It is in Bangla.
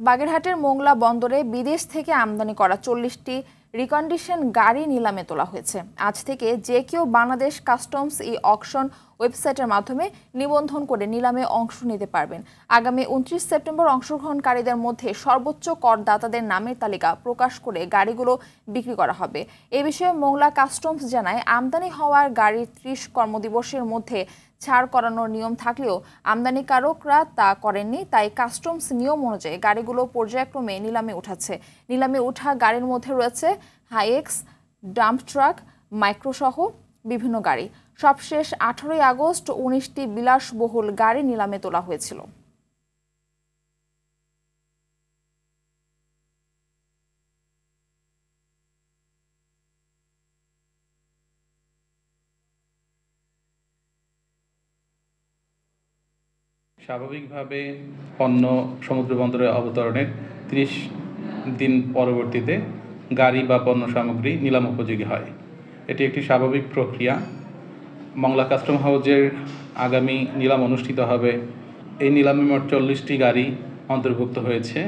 বাগেরহাটের মোংলা বন্দরে বিদেশ থেকে আমদানি করা 40টি রিকন্ডিশন গাড়ি নিলামে তোলা হয়েছে। আজ থেকে যে কেউ বাংলাদেশ কাস্টমস এই অকশন ওয়েবসাইটের মাধ্যমে নিবন্ধন করে নিলামে অংশ নিতে পারবেন। আগামী 29 সেপ্টেম্বর অংশগ্রহণকারীদের মধ্যে সর্বোচ্চ করদাতাদের নামের তালিকা প্রকাশ করে গাড়িগুলো বিক্রি করা হবে। এ বিষয়ে মোংলা কাস্টমস জানায়, আমদানি হওয়ার গাড়ির 30 কর্মদিবসের মধ্যে ছাড় করানোর নিয়ম থাকলেও আমদানিকারকরা তা করেননি। তাই কাস্টমস নিয়ম অনুযায়ী গাড়িগুলো পর্যায়ক্রমে নিলামে উঠাচ্ছে। নিলামে ওঠা গাড়ির মধ্যে রয়েছে হাইএক্স, ডাম্প ট্রাক, মাইক্রোসহ বিভিন্ন গাড়ি। সবশেষ 18 আগস্ট 19টি বিলাসবহুল গাড়ি নিলামে তোলা হয়েছিল। স্বাভাবিকভাবে পণ্য সমুদ্র বন্দরে অবতরণের 30 দিন পরবর্তীতে গাড়ি বা পণ্য সামগ্রী নিলাম উপযোগী হয়। এটি একটি স্বাভাবিক প্রক্রিয়া। মংলা কাস্টম হাউজের আগামী নিলাম অনুষ্ঠিত হবে। এই নিলামে মোট 40টি গাড়ি অন্তর্ভুক্ত হয়েছে।